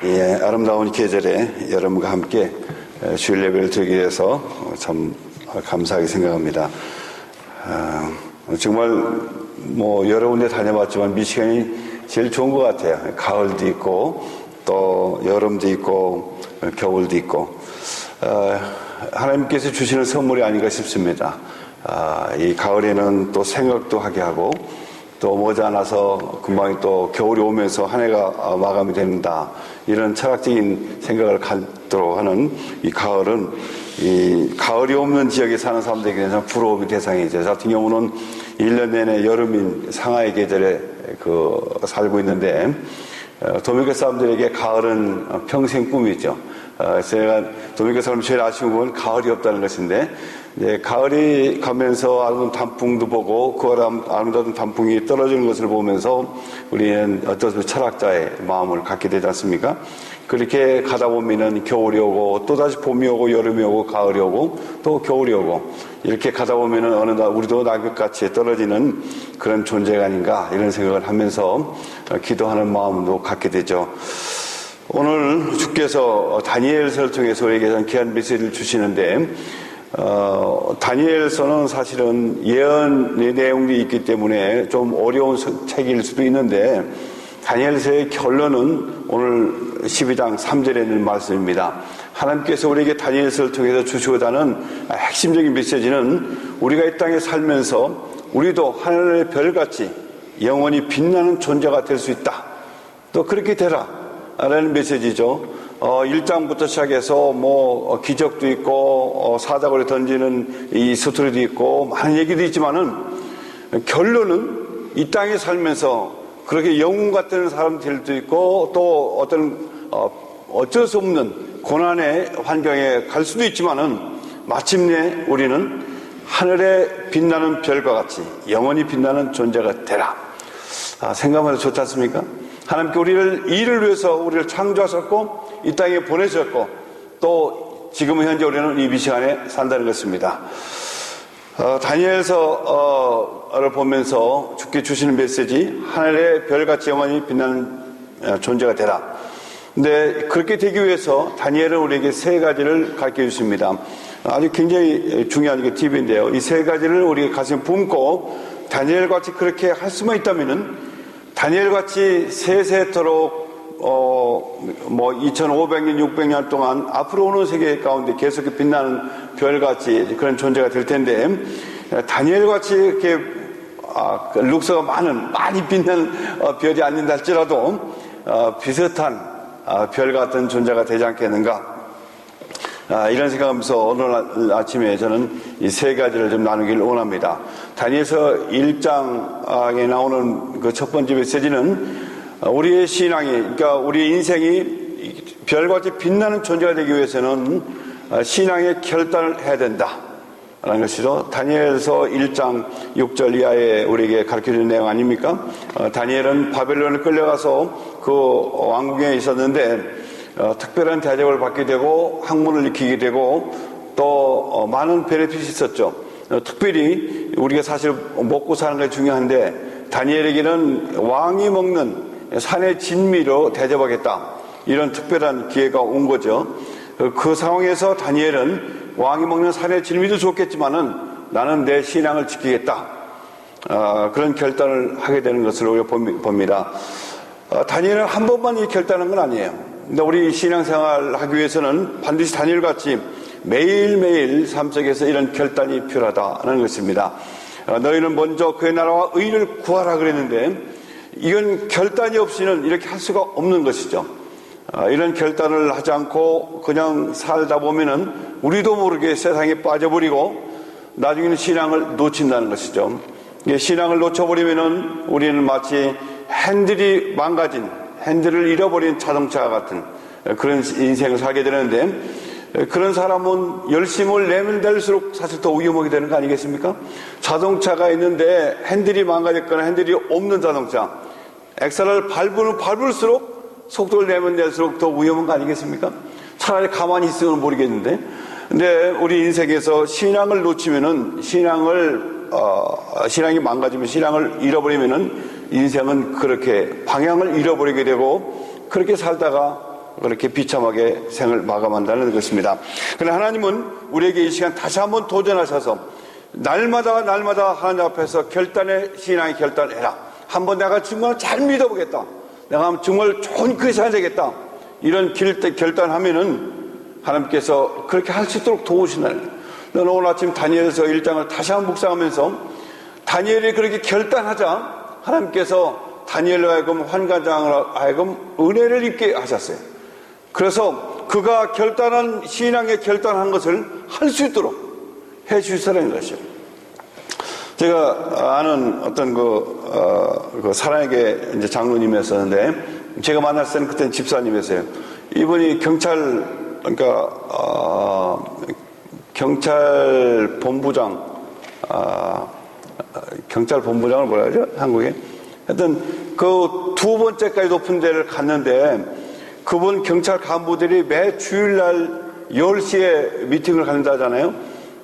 예, 아름다운 계절에 여러분과 함께 주일 예배를 드리기 위해서 참 감사하게 생각합니다. 정말 여러 군데 다녀봤지만 미시간이 제일 좋은 것 같아요. 가을도 있고 또 여름도 있고 겨울도 있고 하나님께서 주시는 선물이 아닌가 싶습니다. 이 가을에는 또 생각도 하게 하고 또 머지않아서 금방 또 겨울이 오면서 한 해가 마감이 된다. 이런 철학적인 생각을 갖도록 하는 이 가을은 이 가을이 없는 지역에 사는 사람들에게는 참 부러움의 대상이죠. 저 같은 경우는 1년 내내 여름인 상하이 계절에 살고 있는데 도미니카 사람들에게 가을은 평생 꿈이죠. 제가 도미니카 사람 제일 아쉬운 건 가을이 없다는 것인데 이제 가을이 가면서 아름다운 단풍도 보고 그 아름다운 단풍이 떨어지는 것을 보면서 우리는 어떤 철학자의 마음을 갖게 되지 않습니까? 그렇게 가다 보면은 겨울이 오고 또다시 봄이 오고 여름이 오고 가을이 오고 또 겨울이 오고 이렇게 가다 보면은 어느 날 우리도 낙엽같이 떨어지는 그런 존재가 아닌가 이런 생각을 하면서 기도하는 마음도 갖게 되죠. 오늘 주께서 다니엘서를 통해서 우리에게 귀한 메시지를 주시는데 다니엘서는 사실은 예언의 내용이 있기 때문에 좀 어려운 책일 수도 있는데 다니엘서의 결론은 오늘 12장 3절에 있는 말씀입니다. 하나님께서 우리에게 다니엘서를 통해서 주시고자 하는 핵심적인 메시지는 우리가 이 땅에 살면서 우리도 하늘의 별같이 영원히 빛나는 존재가 될 수 있다. 또 그렇게 되라 라는 메시지죠. 1장부터 시작해서 기적도 있고 사자고리 던지는 이 스토리도 있고 많은 얘기도 있지만은 결론은 이 땅에 살면서 그렇게 영웅 같은 사람들도 있고 또 어쩔 수 없는 고난의 환경에 갈 수도 있지만은 마침내 우리는 하늘에 빛나는 별과 같이 영원히 빛나는 존재가 되라. 생각만 해도 좋지 않습니까? 하나님께 우리를 일을 위해서 우리를 창조하셨고 이 땅에 보내셨고 또 지금 현재 우리는 이 시간에 산다는 것입니다. 다니엘서를 보면서 주께 주시는 메시지 하늘의 별같이 영원히 빛나는 존재가 되라. 근데 그렇게 되기 위해서 다니엘은 우리에게 세 가지를 가르쳐 주십니다. 아주 굉장히 중요한 팁인데요. 이 세 가지를 우리가 가슴에 품고 다니엘같이 그렇게 할 수만 있다면은 다니엘같이 세세토록 2500년, 600년 동안 앞으로 오는 세계 가운데 계속 빛나는 별같이 그런 존재가 될 텐데 다니엘같이 이렇게 룩서가 많이 빛나는 별이 아닌다 할지라도 비슷한 별 같은 존재가 되지 않겠는가 이런 생각하면서 오늘 아침에 저는 이 세 가지를 좀 나누기를 원합니다. 다니엘서 1장에 나오는 그 첫 번째 메시지는 우리의 신앙이, 그러니까 우리의 인생이 별같이 빛나는 존재가 되기 위해서는 신앙의 결단을 해야 된다 라는 것이죠. 다니엘서 1장 6절 이하에 우리에게 가르쳐주는 내용 아닙니까? 다니엘은 바벨론에 끌려가서 그 왕궁에 있었는데 특별한 대접을 받게 되고 학문을 익히게 되고 또 많은 베네핏이 있었죠. 특별히 우리가 사실 먹고 사는 게 중요한데 다니엘에게는 왕이 먹는 산의 진미로 대접하겠다 이런 특별한 기회가 온 거죠. 그 상황에서 다니엘은 왕이 먹는 산의 진미도 좋겠지만은 나는 내 신앙을 지키겠다 그런 결단을 하게 되는 것을 우리가 봅니다. 다니엘은 한 번만 이 결단한 건 아니에요. 근데 우리 신앙생활 하기 위해서는 반드시 다니엘같이 매일매일 삶 속에서 이런 결단이 필요하다는 것입니다. 너희는 먼저 그의 나라와 의를 구하라 그랬는데 이건 결단이 없이는 이렇게 할 수가 없는 것이죠. 이런 결단을 하지 않고 그냥 살다 보면은 우리도 모르게 세상에 빠져버리고 나중에는 신앙을 놓친다는 것이죠. 신앙을 놓쳐버리면은 우리는 마치 핸들이 망가진 핸들을 잃어버린 자동차 같은 그런 인생을 살게 되는데 그런 사람은 열심을 내면 될수록 사실 더 위험하게 되는 거 아니겠습니까? 자동차가 있는데 핸들이 망가졌거나 핸들이 없는 자동차 엑셀을 밟을수록 속도를 내면 될수록 더 위험한 거 아니겠습니까? 차라리 가만히 있으면 모르겠는데 근데 우리 인생에서 신앙을 놓치면은 신앙이 망가지면 신앙을 잃어버리면은 인생은 그렇게 방향을 잃어버리게 되고 그렇게 살다가 그렇게 비참하게 생을 마감한다는 것입니다. 그러나 하나님은 우리에게 이 시간 다시 한번 도전하셔서 날마다 하나님 앞에서 신앙의 결단을 해라. 한번 내가 정말 잘 믿어보겠다. 내가 정말 좋은 크리스찬이 되겠다. 이런 결단하면은 하나님께서 그렇게 할 수 있도록 도우신다는 거예요. 너는 오늘 아침 다니엘서 1장을 다시 한번 묵상하면서 다니엘이 그렇게 결단하자 하나님께서 다니엘로 하여금 환관장으로 하여금 은혜를 입게 하셨어요. 그래서 그가 신앙에 결단한 것을 할 수 있도록 해 주시라는 것이죠. 제가 아는 어떤 그 사랑에게 이제 장로님이었었는데 제가 만났을 때는 그때는 집사님이었어요. 이분이 경찰 본부장을 뭐라 하죠? 한국에. 하여튼 그 두 번째까지 높은 데를 갔는데 그분 경찰 간부들이 매 주일날 10시에 미팅을 갖는다잖아요.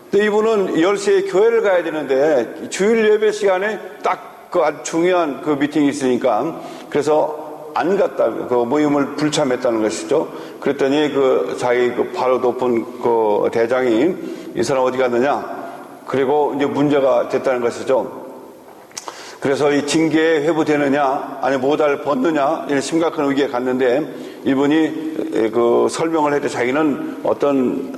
근데 이분은 10시에 교회를 가야 되는데 주일 예배 시간에 딱 그 아주 중요한 그 미팅이 있으니까 그래서 안 갔다. 그 모임을 불참했다는 것이죠. 그랬더니 자기 바로 높은 그 대장이 이 사람 어디 갔느냐? 그리고 이제 문제가 됐다는 것이죠. 그래서 이 징계에 회부되느냐, 아니 모자를 벗느냐, 이런 심각한 위기에 갔는데 이분이 그 설명을 해도 자기는 어떤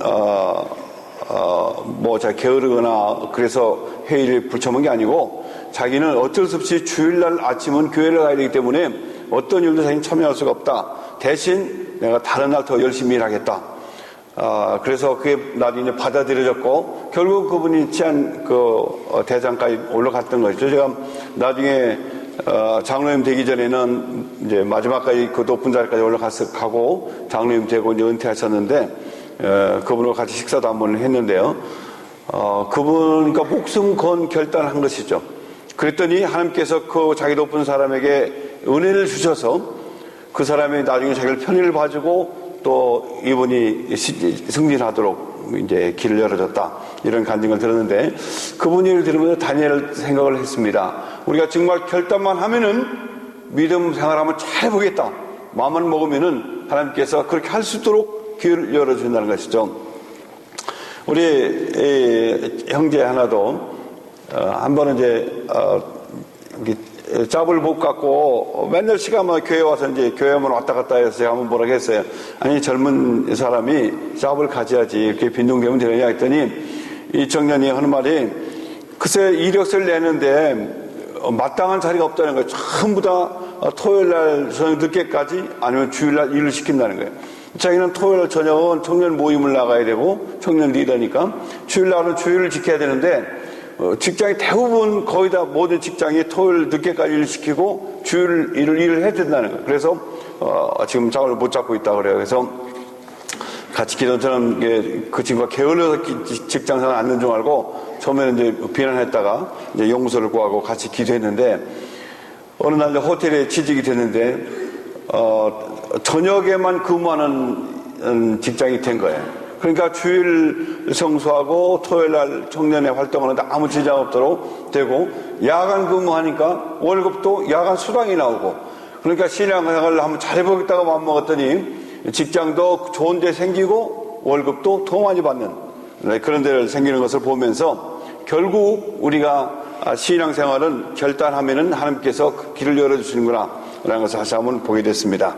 게으르거나 그래서 회의를 불참한 게 아니고 자기는 어쩔 수 없이 주일날 아침은 교회를 가야 되기 때문에 어떤 일도 자기는 참여할 수가 없다. 대신 내가 다른 날 더 열심히 일하겠다. 그래서 그게 나중에 받아들여졌고 결국 그분이 취한 대장까지 올라갔던 것이죠. 제가 나중에 장로님 되기 전에는 이제 마지막까지 그 높은 자리까지 가고 장로님 되고 이제 은퇴하셨는데 그분과 같이 식사도 한번 했는데요. 그분과 목숨 건 결단한 것이죠. 그랬더니 하나님께서 그 자기 높은 사람에게 은혜를 주셔서 그 사람이 나중에 자기를 편의를 봐주고 또 이분이 승진하도록 이제 길을 열어줬다. 이런 간증을 들었는데 그분 얘기를 들으면서 다니엘을 생각을 했습니다. 우리가 정말 결단만 하면은 믿음 생활하면 잘 해보겠다. 마음만 먹으면은 하나님께서 그렇게 할 수 있도록 길을 열어준다는 것이죠. 우리 형제 하나도 한 번은 이제 짭을 못 갖고 맨날 시간만 교회 와서 이제 교회만 왔다 갔다 해서 제가 한번 뭐라고 했어요. 아니 젊은 사람이 짭을 가져야지 이렇게 빈둥대면 되느냐 했더니 이 청년이 하는 말이 글쎄 이력서를 내는데 마땅한 자리가 없다는 거예요. 전부 다 토요일날 저녁 늦게까지 아니면 주일날 일을 시킨다는 거예요. 자기는 토요일 저녁은 청년 모임을 나가야 되고 청년 리더니까 주일날은 주일을 지켜야 되는데 직장이 대부분 거의 다 모든 직장이 토요일 늦게까지 일을 시키고 주일 일을 해야 된다는 거예요. 그래서 지금 짝을 못 잡고 있다 그래요. 그래서 같이 기도처럼 그 친구가 게을러서 직장생활 안 하는 줄 알고 처음에는 이제 비난했다가 이제 용서를 구하고 같이 기도했는데 어느 날 호텔에 취직이 됐는데 저녁에만 근무하는 직장이 된 거예요. 그러니까 주일 성수하고 토요일날 청년회 활동하는데 아무 지장 없도록 되고 야간 근무하니까 월급도 야간 수당이 나오고 그러니까 신앙생활을 한번 잘해보겠다고 마음먹었더니 직장도 좋은 데 생기고 월급도 더 많이 받는 그런 데를 생기는 것을 보면서 결국 우리가 신앙생활은 결단하면은 하나님께서 그 길을 열어주시는구나 라는 것을 다시 한번 보게 됐습니다.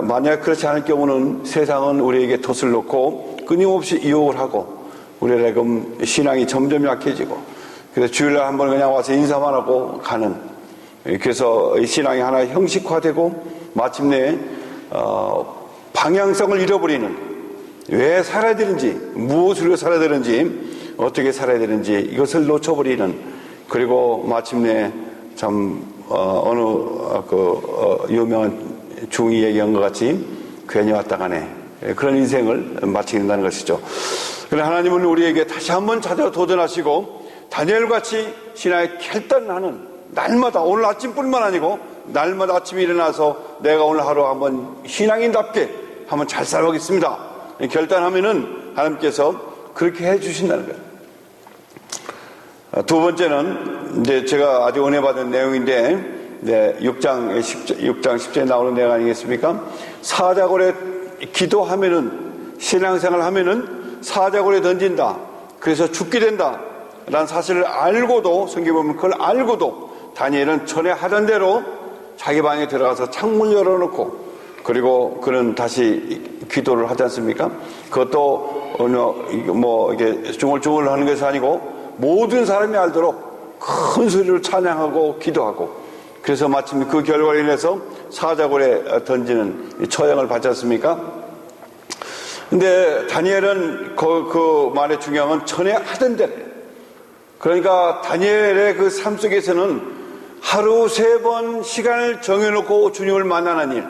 만약 그렇지 않을 경우는 세상은 우리에게 덫을 놓고 끊임없이 유혹을 하고 우리를 신앙이 점점 약해지고 그래서 주일날 한번 그냥 와서 인사만 하고 가는 그래서 이 신앙이 하나 형식화되고 마침내 방향성을 잃어버리는 왜 살아야 되는지 무엇을 위해 살아야 되는지 어떻게 살아야 되는지 이것을 놓쳐버리는 그리고 마침내 참 유명한 중이 얘기한 것 같이 괜히 왔다 가네 그런 인생을 마치게 된다는 것이죠. 그러나 하나님은 우리에게 다시 한번 찾아 도전하시고 다니엘같이 신앙에 결단하는 날마다 오늘 아침뿐만 아니고 날마다 아침에 일어나서 내가 오늘 하루 한번 신앙인답게 한번 잘 살아보겠습니다. 결단하면은 하나님께서 그렇게 해주신다는 거예요. 두 번째는 이제 제가 아주 은혜 받은 내용인데 6장 10절에 나오는 내용 아니겠습니까? 사자굴에 기도하면은, 신앙생활 하면은 사자굴에 던진다. 그래서 죽게 된다. 라는 사실을 알고도, 성경에 보면 그걸 알고도 다니엘은 전에 하던 대로 자기 방에 들어가서 창문 열어놓고, 그리고 그는 다시 기도를 하지 않습니까? 그것도 이게 중얼중얼 하는 것이 아니고 모든 사람이 알도록 큰 소리로 찬양하고 기도하고, 그래서 마침 그 결과로 인해서 사자굴에 던지는 처형을 받지 않습니까? 근데 다니엘은 그 말의 중요한 전에 하던 대로, 그러니까 다니엘의 그 삶 속에서는 하루 3번 시간을 정해놓고 주님을 만나는 일,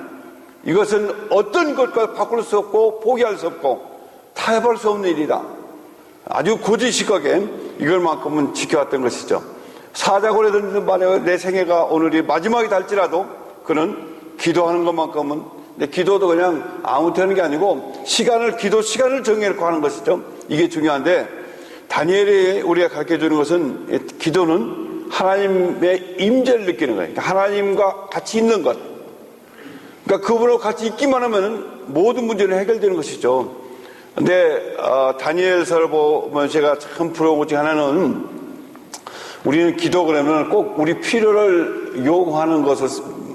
이것은 어떤 것과 바꿀 수 없고 포기할 수 없고 타협할 수 없는 일이다. 아주 고지식하게 이걸만큼은 지켜왔던 것이죠. 사자굴에 던지는 말에 내 생애가 오늘이 마지막이 될지라도 그는 기도하는 것만큼은, 근데 기도도 그냥 아무 때 하는 게 아니고 기도 시간을 정해놓고 하는 것이죠. 이게 중요한데, 다니엘이 우리가 가르쳐주는 것은 기도는 하나님의 임재를 느끼는 거예요. 그러니까 하나님과 같이 있는 것. 그러니까 그분하고 같이 있기만 하면 모든 문제는 해결되는 것이죠. 근데 다니엘서를 보면 제가 참 부러운 것 중에 하나는, 우리는 기도 그러면 꼭 우리 필요를 요구하는 것을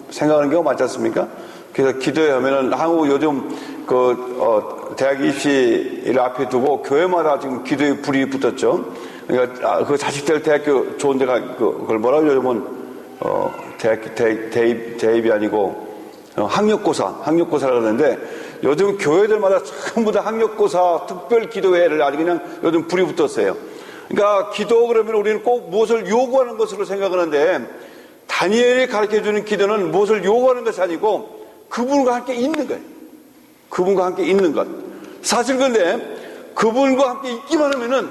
생각하는 경우가 많지 않습니까? 그래서 기도에 하면은 한국 요즘 대학 입시를 앞에 두고 교회마다 지금 기도에 불이 붙었죠. 그러니까 그 자식들 대학교 좋은 데가 그걸 뭐라고 요즘은 대입이 아니고 학력고사라고 그러는데, 요즘 교회들마다 전부 다 학력고사 특별 기도회를 아주 그냥 요즘 불이 붙었어요. 그러니까 기도 그러면 우리는 꼭 무엇을 요구하는 것으로 생각하는데, 다니엘이 가르쳐주는 기도는 무엇을 요구하는 것이 아니고 그분과 함께 있는 거예요. 그분과 함께 있는 것. 사실 근데 그분과 함께 있기만 하면은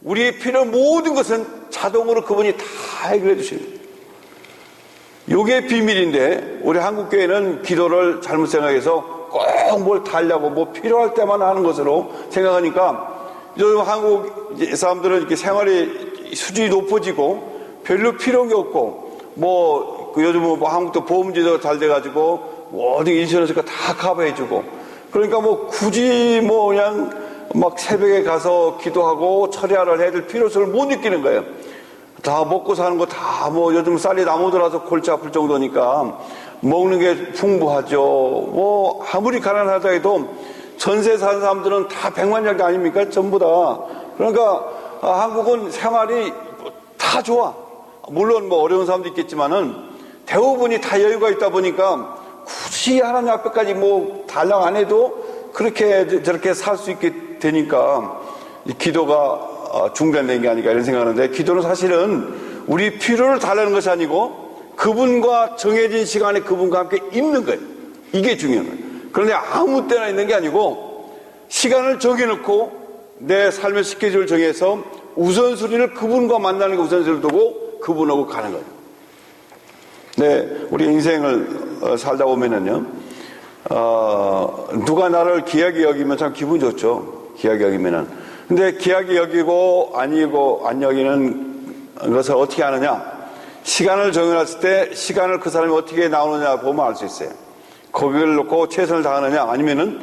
우리의 필요한 모든 것은 자동으로 그분이 다 해결해 주시는 거예요. 이게 비밀인데, 우리 한국교회는 기도를 잘못 생각해서 꼭 뭘 달라고 뭐 필요할 때만 하는 것으로 생각하니까 요즘 한국 사람들은 이렇게 생활의 수준이 높아지고 별로 필요한 게 없고, 요즘 한국도 보험제도가 잘 돼가지고 모든 인슈런스가 다 커버해주고, 그러니까 굳이 그냥 막 새벽에 가서 기도하고 처리하러 해야 될 필요성을 못 느끼는 거예요. 다 먹고 사는 거 다 요즘 쌀이 나무들어서 골치 아플 정도니까 먹는 게 풍부하죠. 아무리 가난하다 해도 전세 사는 사람들은 다 백만장자 아닙니까? 전부 다. 그러니까 한국은 생활이 다 좋아. 물론 어려운 사람도 있겠지만은 대부분이 다 여유가 있다 보니까 굳이 하나님 앞에까지 달라고 안 해도 그렇게 저렇게 살 수 있게 되니까 이 기도가 중단된 게 아닐까 이런 생각하는데, 기도는 사실은 우리 필요를 달라는 것이 아니고 그분과 정해진 시간에 그분과 함께 있는 거예요. 이게 중요한 거예요. 그런데 아무 때나 있는 게 아니고 시간을 정해놓고 내 삶의 스케줄을 정해서 우선순위를 그분과 만나는 게 우선순위를 두고 그분하고 가는 거예요. 네, 우리 인생을 살다 보면은요, 누가 나를 귀하게 여기면 참 기분 좋죠. 귀하게 여기면은. 근데 귀하게 여기고 안 여기는 것을 어떻게 하느냐? 시간을 정해놨을 때 시간을 그 사람이 어떻게 나오느냐 보면 알 수 있어요. 거기를 놓고 최선을 다하느냐, 아니면은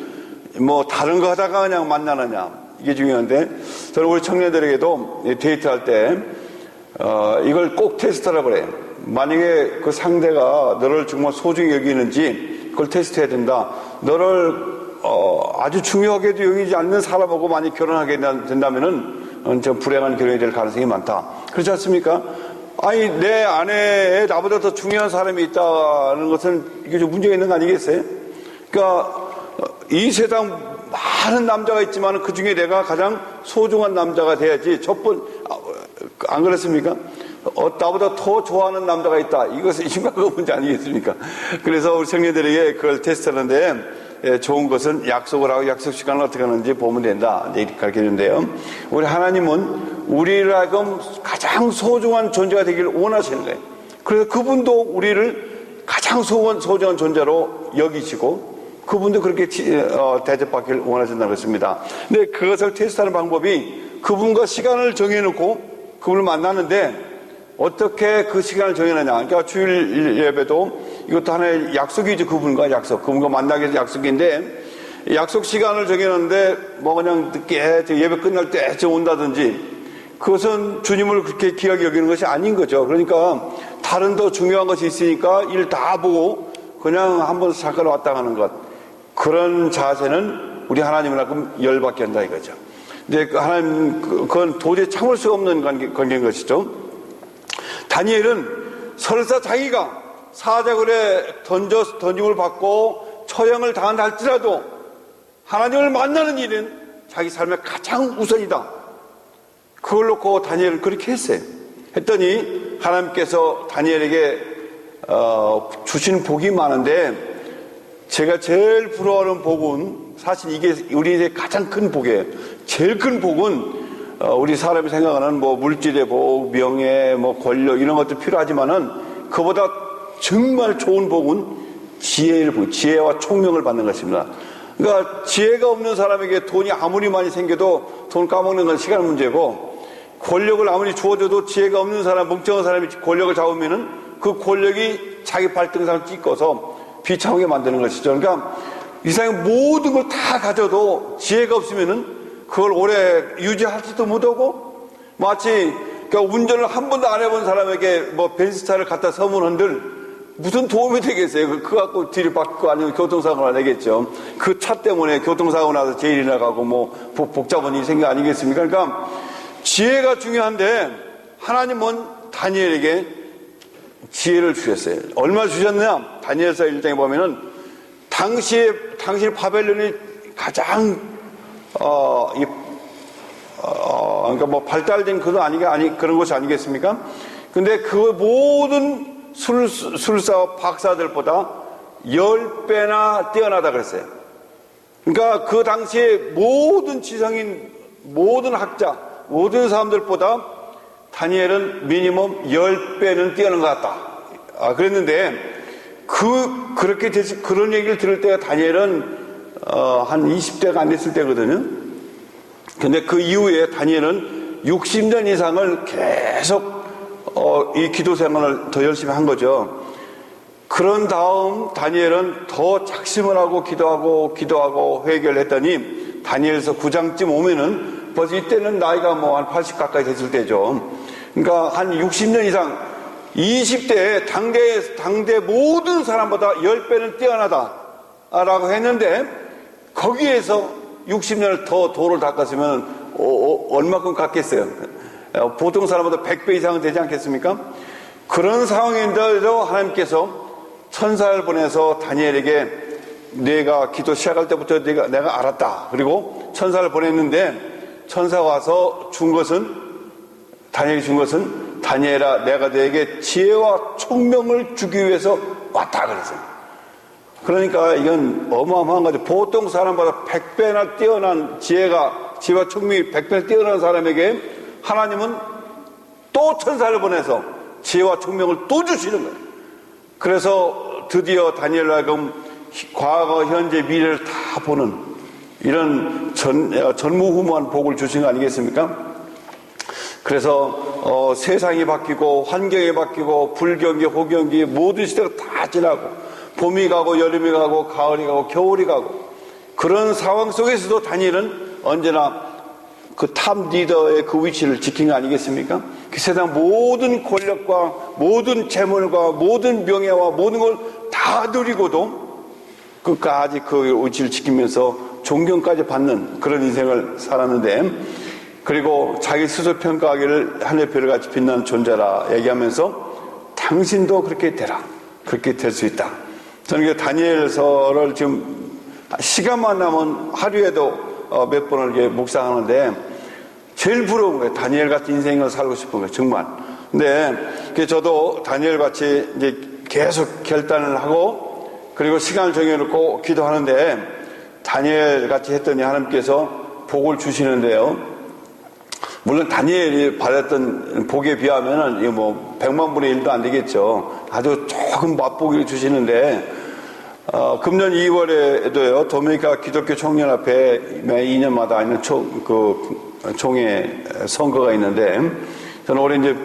다른 거 하다가 그냥 만나느냐, 이게 중요한데, 저는 우리 청년들에게도 데이트할 때 이걸 꼭 테스트하라고 그래요. 만약에 그 상대가 너를 정말 소중히 여기는지 그걸 테스트해야 된다. 너를 아주 중요하게도 여기지 않는 사람하고 많이 결혼하게 된다면은 좀 불행한 결혼이 될 가능성이 많다. 그렇지 않습니까? 아니, 내 안에 나보다 더 중요한 사람이 있다는 것은 이게 좀 문제가 있는 거 아니겠어요? 그러니까 이 세상 많은 남자가 있지만 그 중에 내가 가장 소중한 남자가 돼야지. 안 그렇습니까? 나보다 더 좋아하는 남자가 있다. 이것은 심각한 문제 아니겠습니까? 그래서 우리 청년들에게 그걸 테스트하는데, 좋은 것은 약속을 하고 약속 시간을 어떻게 하는지 보면 된다. 이렇게 가르쳐 주는데요. 우리 하나님은 우리를 하여금 가장 소중한 존재가 되기를 원하시는 거예요. 그래서 그분도 우리를 가장 소중한 존재로 여기시고 그분도 그렇게 대접받기를 원하신다고 했습니다. 근데 그것을 테스트하는 방법이 그분과 시간을 정해놓고 그분을 만나는데, 어떻게 그 시간을 정해놨냐. 그러니까 주일 예배도 이것도 하나의 약속이죠. 그분과 약속. 그분과 만나기 위해서 약속인데, 약속 시간을 정해놨는데, 뭐 그냥 늦게 예배 끝날 때쯤 온다든지, 그것은 주님을 그렇게 귀하게 여기는 것이 아닌 거죠. 그러니까 다른 더 중요한 것이 있으니까 일 다 보고 그냥 한번 잠깐 왔다 가는 것. 그런 자세는 우리 하나님이랑 열받게 한다 이거죠. 근데 하나님, 그건 도저히 참을 수 없는 관계인 것이죠. 다니엘은 설사 자기가 사자굴에 던짐을 받고 처형을 당한다 할지라도 하나님을 만나는 일은 자기 삶의 가장 우선이다. 그걸 놓고 다니엘은 그렇게 했어요. 했더니 하나님께서 다니엘에게 주신 복이 많은데, 제가 제일 부러워하는 복은 사실 이게 우리 인생의 가장 큰 복이에요. 제일 큰 복은 우리 사람이 생각하는 뭐 물질의 복, 명예, 뭐 권력 이런 것도 필요하지만은 그보다 정말 좋은 복은 지혜와 총명을 받는 것입니다. 그러니까 지혜가 없는 사람에게 돈이 아무리 많이 생겨도 돈 까먹는 건 시간 문제고, 권력을 아무리 주어줘도 지혜가 없는 사람, 멍청한 사람이 권력을 잡으면은 그 권력이 자기 발등상을 찢고서 비참하게 만드는 것이죠. 그러니까 이 세상의 모든 걸 다 가져도 지혜가 없으면은 그걸 오래 유지할지도 못하고, 마치 그러니까 운전을 한 번도 안 해본 사람에게 뭐 벤츠차를 갖다 서문한들 무슨 도움이 되겠어요? 그거 갖고 들이받고 아니면 교통사고가 나겠죠. 그 차 때문에 교통사고 나서 제일이 나가고 뭐 복잡한 일이 생겨 아니겠습니까? 그러니까 지혜가 중요한데 하나님은 다니엘에게 지혜를 주셨어요. 얼마 주셨냐? 다니엘서 1장에 보면은 당시 바벨론이 가장 그러니까 뭐 발달된 그런 것이 아니겠습니까? 근데 그 모든 술사와 박사들보다 10배나 뛰어나다 그랬어요. 그러니까 그 당시에 모든 지성인, 모든 학자, 모든 사람들보다 다니엘은 미니멈 10배는 뛰어난 것 같다. 그랬는데, 그렇게 그런 얘기를 들을 때가 다니엘은, 한 20대가 안 됐을 때거든요. 근데 그 이후에 다니엘은 60년 이상을 계속, 이 기도 생활을 더 열심히 한 거죠. 그런 다음 다니엘은 더 작심을 하고 기도하고 회개를 했더니, 다니엘서 9장쯤 오면은 벌써 이때는 나이가 뭐 한 80 가까이 됐을 때죠. 그러니까 한 60년 이상 20대에 당대 모든 사람보다 10배는 뛰어나다라고 했는데, 거기에서 60년을 더 도를 닦았으면 얼마큼 깎겠어요? 보통 사람보다 100배 이상은 되지 않겠습니까? 그런 상황인데도 하나님께서 천사를 보내서 다니엘에게 내가 기도 시작할 때부터 내가 알았다. 그리고 천사를 보냈는데, 천사가 와서 다니엘이 준 것은 다니엘아, 내가 너에게 지혜와 총명을 주기 위해서 왔다 그랬어요. 그러니까 이건 어마어마한 거죠. 보통 사람보다 100배나 뛰어난 지혜와 총명이 100배나 뛰어난 사람에게 하나님은 또 천사를 보내서 지혜와 총명을 또 주시는 거예요. 그래서 드디어 다니엘로 하여금 과거, 현재, 미래를 다 보는 이런 전무후무한 복을 주신 거 아니겠습니까? 그래서 세상이 바뀌고 환경이 바뀌고 불경기, 호경기 모든 시대가 다 지나고 봄이 가고 여름이 가고 가을이 가고 겨울이 가고, 그런 상황 속에서도 다니엘은 언제나 그 탑 리더의 그 위치를 지킨 거 아니겠습니까? 그 세상 모든 권력과 모든 재물과 모든 명예와 모든 걸 다 누리고도 끝까지 그 위치를 지키면서 존경까지 받는 그런 인생을 살았는데, 그리고 자기 스스로 평가하기를 하늘의 별을 같이 빛나는 존재라 얘기하면서 당신도 그렇게 되라, 그렇게 될 수 있다. 저는 다니엘서를 지금 시간만 나면 하루에도 몇 번을 이렇게 묵상하는데 제일 부러운 거예요. 다니엘 같은 인생을 살고 싶은 거예요, 정말. 근데 저도 다니엘 같이 이제 계속 결단을 하고 그리고 시간을 정해놓고 기도하는데, 다니엘 같이 했더니 하나님께서 복을 주시는데요. 물론 다니엘이 받았던 복에 비하면은 이게 뭐 100만 분의 1도 안 되겠죠. 아주 조금 맛보기를 주시는데, 금년 2월에도요, 도미니카 기독교 청년합회 매 2년마다 있는 총회 선거가 있는데, 저는 올해 이제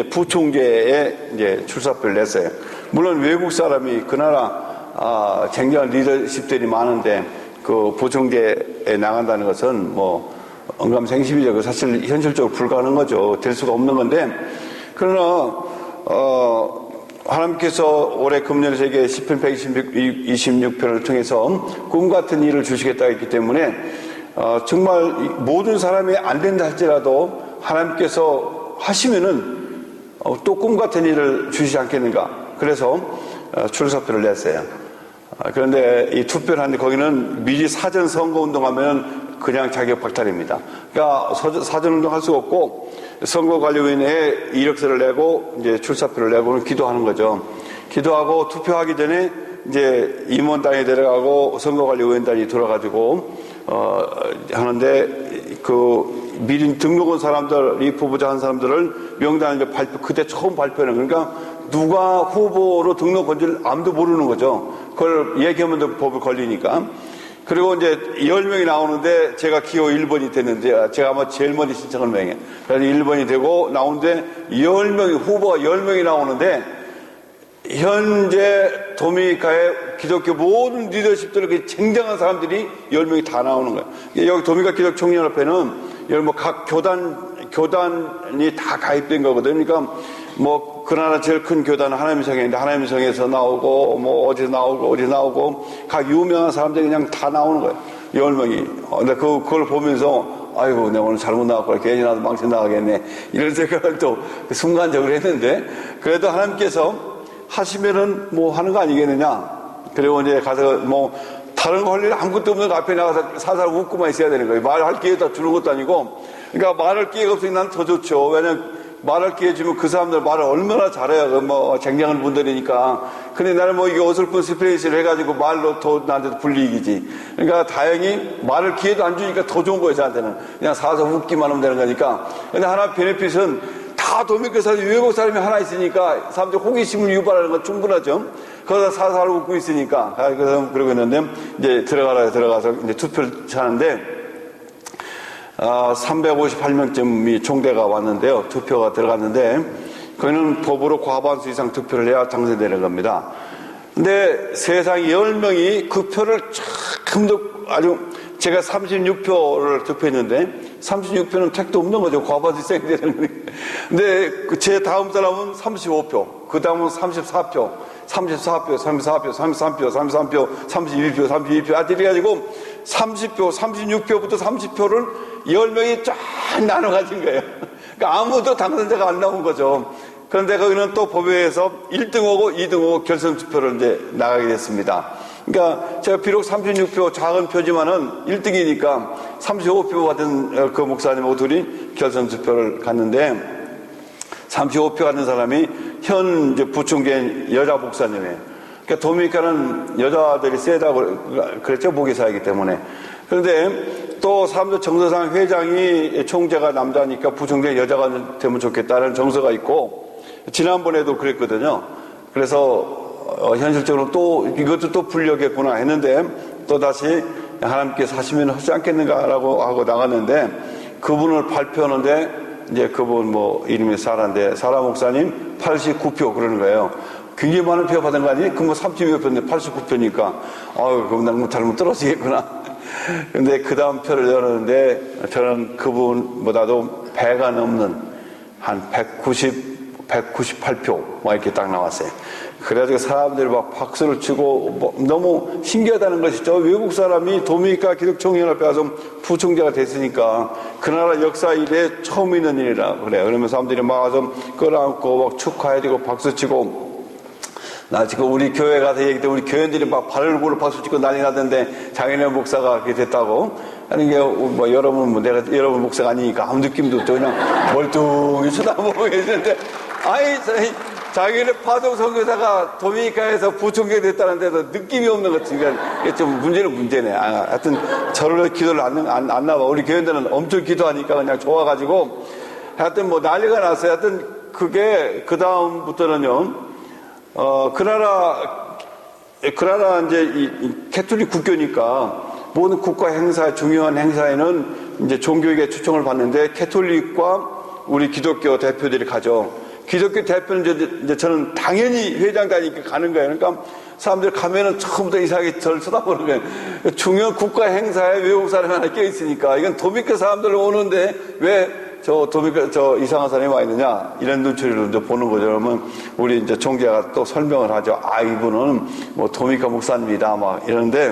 부총재에 이제 출사표를 냈어요. 물론 외국 사람이 그 나라, 쟁쟁한 리더십들이 많은데, 그 부총재에 나간다는 것은 뭐, 언감생심이죠. 사실 현실적으로 불가능한 거죠. 될 수가 없는 건데, 그러나, 하나님께서 올해 금년 세계 10편 126편을 통해서 꿈 같은 일을 주시겠다 했기 때문에, 정말 모든 사람이 안 된다 할지라도 하나님께서 하시면은 또 꿈 같은 일을 주시지 않겠는가. 그래서 출사표를 냈어요. 그런데 이 투표를 하는데 거기는 미리 사전 선거운동 하면 그냥 자격 박탈입니다. 그러니까 사전운동 할 수가 없고 선거관리위원회에 이력서를 내고 이제 출사표를 내고는 기도하는 거죠. 기도하고 투표하기 전에 이제 임원단이 데려가고 선거관리위원단이 돌아가지고 하는데 그 미리 등록 온 사람들, 이 후보자 한 사람들을 명단을 발표, 그때 처음 발표는 그러니까 누가 후보로 등록 건지를 아무도 모르는 거죠. 그걸 얘기하면 또 법을 걸리니까. 그리고 이제 10명이 나오는데 제가 기호 1번이 됐는데 제가 아마 제일 먼저 신청한 명이에요. 그래서 1번이 되고 나오는데 10명이, 후보가 10명이 나오는데 현재 도미니카의 기독교 모든 리더십들을 쟁쟁한 사람들이 10명이 다 나오는 거예요. 여기 도미니카 기독총연합회는 여기 뭐 각 교단이 다 가입된 거거든요. 그러니까 뭐 그 나라 제일 큰 교단은 하나님의 성회인데 하나님의 성회에서 나오고 뭐 어디서 나오고 각 유명한 사람들이 그냥 다 나오는 거예요. 10명이. 근데 그걸 보면서 아이고 내가 오늘 잘못 나왔고 괜히 나도 망신 나가겠네 이런 생각을 또 순간적으로 했는데 그래도 하나님께서 하시면은 뭐 하는 거 아니겠느냐. 그리고 이제 가서 뭐 다른 거 할 일 아무것도 없는 앞에 나가서 살살 웃고만 있어야 되는 거예요. 말할 기회도 주는 것도 아니고. 그러니까 말할 기회가 없으니 난 더 좋죠. 왜냐면 말할 기회 주면 그 사람들 말을 얼마나 잘해요. 뭐 쟁쟁한 분들이니까. 근데 나는 뭐 이게 어설픈 스프레이시를 해가지고 말로 더 나한테도 불리익이지. 그러니까 다행히 말할 기회도 안 주니까 더 좋은 거예요. 저한테는. 그냥 사서 웃기만 하면 되는 거니까. 근데 하나 베네핏은 다 도미니카 사람이 외국 사람이 하나 있으니까 사람들이 호기심을 유발하는 건 충분하죠. 거기서 사살 웃고 있으니까. 그래서 그러고 있는데 이제 들어가서 이제 투표를 하는데 358명쯤이 총대가 왔는데요. 투표가 들어갔는데 거기는 법으로 과반수 이상 투표를 해야 당선되는 겁니다. 근데 세상 10명이 그 표를 조금도 아주 제가 36표를 투표했는데 36표는 택도 없는 거죠. 과반수 이상이 되는 거예요. 근데 제 다음 사람은 35표, 그 다음은 34표, 32표, 32표, 하여튼 이래가지고 30표, 36표부터 30표를 10명이 쫙 나눠 가진 거예요. 그러니까 아무도 당선자가 안 나온 거죠. 그런데 거기는 또 법회에서 1등하고 2등하고 결선 투표를 이제 나가게 됐습니다. 그러니까 제가 비록 36표 작은 표지만은 1등이니까 35표 받은 그 목사님하고 둘이 결선 투표를 갔는데 35표 받은 사람이 현 이제 부총재인 여자 목사님이에요. 그러니까 도미니카는 여자들이 세다고 그랬죠. 목회사이기 때문에. 그런데 또 사람들 정서상 회장이 총재가 남자니까 부총재 여자가 되면 좋겠다는 정서가 있고 지난번에도 그랬거든요. 그래서 현실적으로 또 이것도 또 불려겠구나 했는데 또 다시 하나님께서 하시면 하지 않겠는가라고 하고 나갔는데 그분을 발표하는데 이제 그분 뭐 이름이 사라인데 사라 목사님 89표 그러는 거예요. 굉장히 많은 표 받은 거 아니에요? 그럼 30몇 표인데 89표니까 그럼 난 잘못 떨어지겠구나. 근데 그 다음 표를 열었는데 저는 그분보다도 배가 넘는 한 198표 막 이렇게 딱 나왔어요. 그래가지고 사람들이 막 박수를 치고 뭐 너무 신기하다는 것이죠. 외국 사람이 도미니카 기독총연합회 가서 부총재가 됐으니까 그 나라 역사 이래 처음 있는 일이라 그래요. 그러면 사람들이 막 와서 끌어안고 막 축하해주고 박수치고 나 지금 우리 교회 가서 얘기 때 우리 교인들이 막 발굴을 박수 치고 난리 나던데 장인의 목사가 그렇게 됐다고 하는 게 뭐 여러분 뭐 내가 여러분 목사가 아니니까 아무 느낌도 없죠. 그냥 멀뚱히 쳐다보고 계시는데 자기는 파송 선교사가 도미니카에서 부총재 됐다는데도 느낌이 없는 것 같으니까 이게 좀 문제네. 하여튼 저를 기도를 안 나와. 우리 교인들은 엄청 기도하니까 그냥 좋아가지고 하여튼 뭐 난리가 났어요. 하여튼 그게 그 다음부터는요. 그 나라 이제 이 캐톨릭 국교니까 모든 국가 행사, 중요한 행사에는 이제 종교에게 초청을 받는데 캐톨릭과 우리 기독교 대표들이 가죠. 기독교 대표는 이제 저는 당연히 회장 다니니까 가는 거예요. 그러니까 사람들 가면은 처음부터 이상하게 저를 쳐다보는 거예요. 중요한 국가 행사에 외국 사람이 하나 껴있으니까 이건 도미교 사람들 오는데 왜 저 이상한 사람이 와 있느냐 이런 눈초리로 이제 보는 거죠. 그러면 우리 이제 총재가 또 설명을 하죠. 이분은 뭐 도미카 목사입니다. 막 이러는데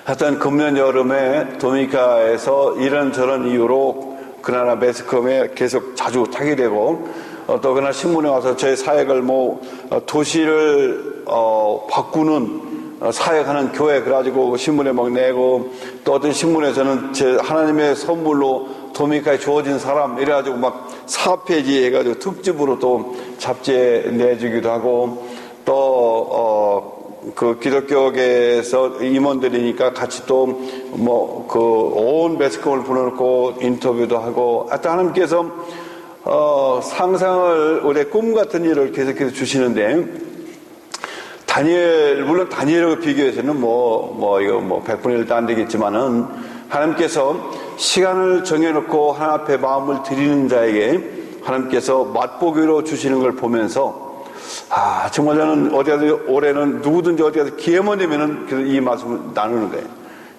하여튼 금년 여름에 도미카에서 이런저런 이유로 그 나라 매스컴에 계속 자주 타게 되고 또 그날 신문에 와서 제 사역을 도시를 바꾸는 사역하는 교회 그래가지고 신문에 막 내고 또 어떤 신문에서는 제 하나님의 선물로 도미카에 주어진 사람 이래가지고 막 4페이지 해가지고 특집으로 또 잡지에 내주기도 하고 또 그 기독교계에서 임원들이니까 같이 또 온 매스컴을 불러놓고 인터뷰도 하고 하여튼 하나님께서 상상을 우리의 꿈 같은 일을 계속해서 주시는데 물론 다니엘하고 비교해서는 이거 100분의 1도 안 되겠지만은 하나님께서 시간을 정해놓고 하나님 앞에 마음을 드리는 자에게 하나님께서 맛보기로 주시는 걸 보면서 정말 저는 어디 가서 올해는 누구든지 어디 가서 기회만 되면은 이 말씀을 나누는 거예요.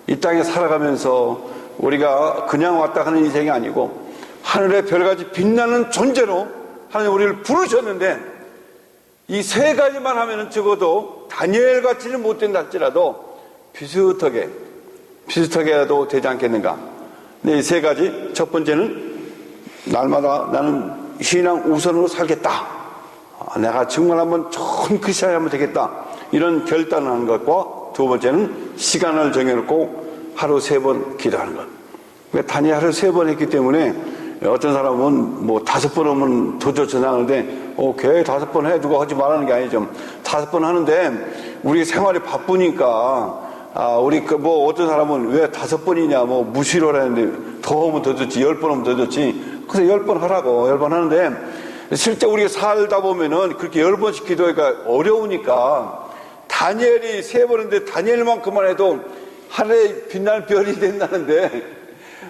이 땅에 살아가면서 우리가 그냥 왔다 가는 인생이 아니고 하늘의 별같이 빛나는 존재로 하나님 우리를 부르셨는데 이 세 가지만 하면은 적어도 다니엘 같이는 못 된다 할지라도 비슷하게라도 되지 않겠는가. 근데 이 세 가지, 첫 번째는 날마다 나는 신앙 우선으로 살겠다. 내가 정말 한번 좋은 크리스찬이 하면 되겠다. 이런 결단을 하는 것과 두 번째는 시간을 정해놓고 하루 3번 기도하는 것. 그러니까 다니엘 하루 3번 했기 때문에 어떤 사람은 5번 하면 더 좋잖아는데 교회 5번 해 누가 하지 말라는 게 아니죠. 5번 하는데 우리 생활이 바쁘니까 우리 어떤 사람은 왜 5번이냐 무시로 하는데 더 하면 더 좋지 10번 하면 더 좋지. 그래서 10번 하라고 10번 하는데 실제 우리가 살다 보면은 그렇게 10번씩 기도하기가 어려우니까 다니엘이 3번 했는데 다니엘만큼만 해도 하늘에 빛날 별이 된다는데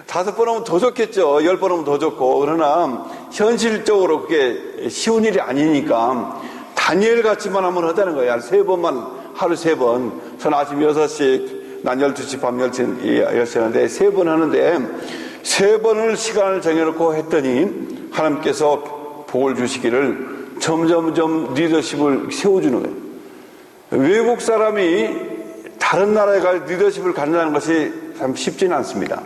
5번 하면 더 좋겠죠. 10번 하면 더 좋고. 그러나 현실적으로 그게 쉬운 일이 아니니까 다니엘 같이만 하면 하자는 거예요. 하루 3번. 전 아침 6시, 난 12시, 밤 10시 하는데 3번 하는데 3번을 시간을 정해놓고 했더니 하나님께서 복을 주시기를 점점점 리더십을 세워주는 거예요. 외국 사람이 다른 나라에 갈 리더십을 갖는다는 것이 참 쉽지는 않습니다.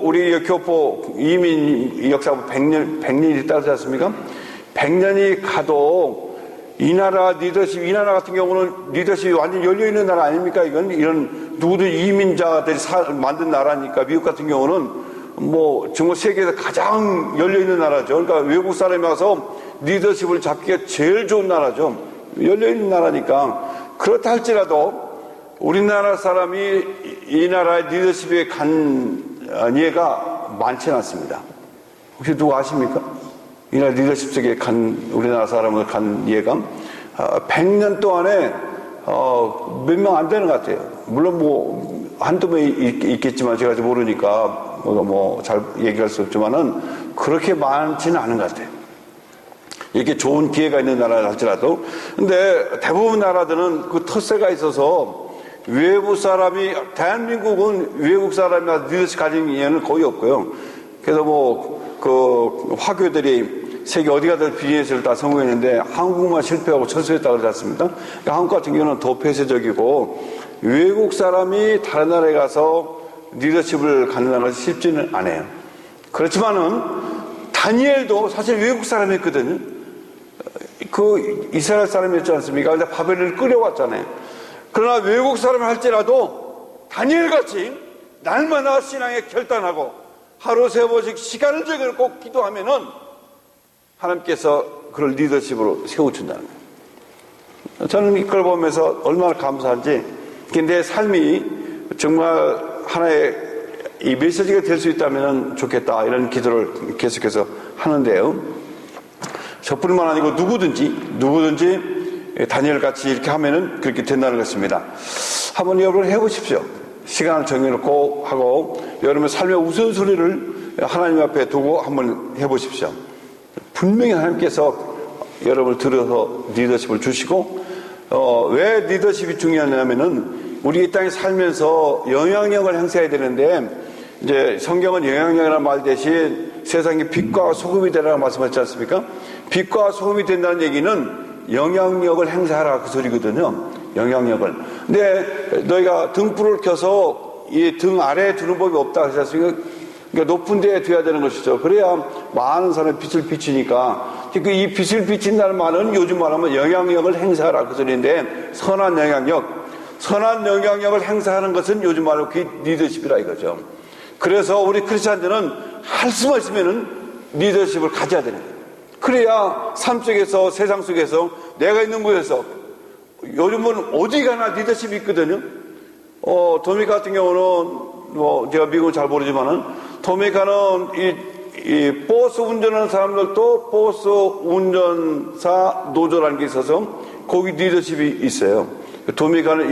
우리 교포 이민 역사가 100년이 따르지 않습니까? 100년이 가도 이 나라 같은 경우는 리더십이 완전히 열려있는 나라 아닙니까? 이런 누구든 이민자들이 만든 나라니까 미국 같은 경우는 정말 세계에서 가장 열려있는 나라죠. 그러니까 외국 사람이 와서 리더십을 잡기가 제일 좋은 나라죠. 열려있는 나라니까. 그렇다 할지라도 우리나라 사람이 이 나라의 리더십에 간 예가 많지는 않습니다. 혹시 누구 아십니까? 이 나라 리더십 속에 우리나라 사람을 간 예가 100년 동안에 몇 명 안 되는 것 같아요. 물론 한두 명 있겠지만 제가 모르니까 잘 얘기할 수 없지만은 그렇게 많지는 않은 것 같아요. 이렇게 좋은 기회가 있는 나라를 할지라도. 근데 대부분 나라들은 그 텃세가 있어서 대한민국은 외국 사람이 리더십 가진 예는 거의 없고요. 그래서 화교들이 세계 어디 가든 비즈니스를 다 성공했는데 한국만 실패하고 철수했다고 그러지 않습니까? 그러니까 한국 같은 경우는 더 폐쇄적이고 외국 사람이 다른 나라에 가서 리더십을 갖는다는 것이 쉽지는 않아요. 그렇지만은 다니엘도 사실 외국 사람이었거든요. 이스라엘 사람이었지 않습니까? 근데 바벨론을 끌어왔잖아요. 그러나 외국 사람을 할지라도 다니엘같이 날마다 신앙에 결단하고 하루 3번씩 시간을 정해놓고 기도하면은 하나님께서 그걸 리더십으로 세워준다는 거예요. 저는 이걸 보면서 얼마나 감사한지 내 삶이 정말 하나의 이 메시지가 될 수 있다면 좋겠다 이런 기도를 계속해서 하는데요. 저뿐만 아니고 누구든지 다니엘같이 이렇게 하면은 그렇게 된다는 것입니다. 한번 여러분 해보십시오. 시간을 정해놓고 하고 여러분의 삶의 우선순위를 하나님 앞에 두고 한번 해보십시오. 분명히 하나님께서 여러분을 들어서 리더십을 주시고, 왜 리더십이 중요하냐면은 우리 이 땅에 살면서 영향력을 행사해야 되는데, 이제 성경은 영향력이라는 말 대신 세상에 빛과 소금이 되라고 말씀하셨지 않습니까? 빛과 소금이 된다는 얘기는 영향력을 행사하라 그 소리거든요. 영향력을. 근데 너희가 등불을 켜서 이 등 아래에 두는 법이 없다 그러지 않습니까? 그러니까 높은 데에 둬야 되는 것이죠. 그래야 많은 사람이 빛을 비추니까. 이 빛을 비친다는 말은 요즘 말하면 영향력을 행사하라 그 소리인데, 선한 영향력을 행사하는 것은 요즘 말로 그게 리더십이라 이거죠. 그래서 우리 크리스찬들은 할 수만 있으면은 리더십을 가져야 되는 거예요. 그래야 삶 속에서, 세상 속에서, 내가 있는 곳에서, 요즘은 어디 가나 리더십이 있거든요. 도미카 같은 경우는, 제가 미국은 잘 모르지만은, 도미카는 이 버스 운전하는 사람들도 버스 운전사 노조라는 게 있어서, 거기 리더십이 있어요. 도미카는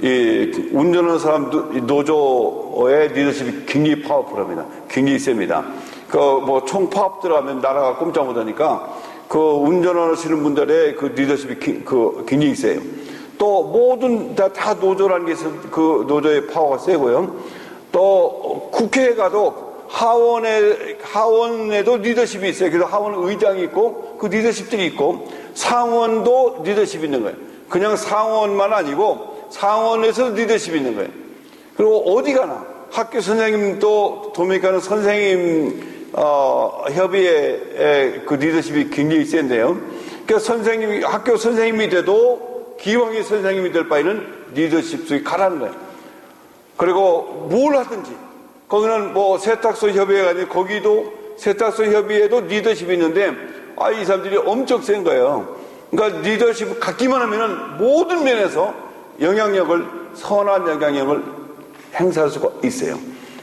이 운전하는 사람 노조의 리더십이 굉장히 파워풀합니다. 굉장히 셉니다. 총 파업 들어가면 나라가 꼼짝 못하니까 그 운전하시는 분들의 그 리더십이 굉장히 세요. 또 모든 다 노조라는 게 있어서 그 노조의 파워가 세고요. 또 국회에 가도 하원에도 리더십이 있어요. 그래서 하원 의장이 있고 그 리더십들이 있고 상원도 리더십이 있는 거예요. 그냥 상원만 아니고 상원에서 리더십이 있는 거예요. 그리고 어디 가나 학교 선생님도 도미카는 선생님 협의회 그 리더십이 굉장히 센데요. 그러니까 학교 선생님이 돼도 기왕이 선생님이 될 바에는 리더십 속에 가라는 거예요. 그리고 뭘 하든지, 거기는 세탁소 협의회가 아니고 거기도 세탁소 협의회도 리더십이 있는데, 이 사람들이 엄청 센 거예요. 그러니까 리더십을 갖기만 하면은 모든 면에서 선한 영향력을 행사할 수가 있어요.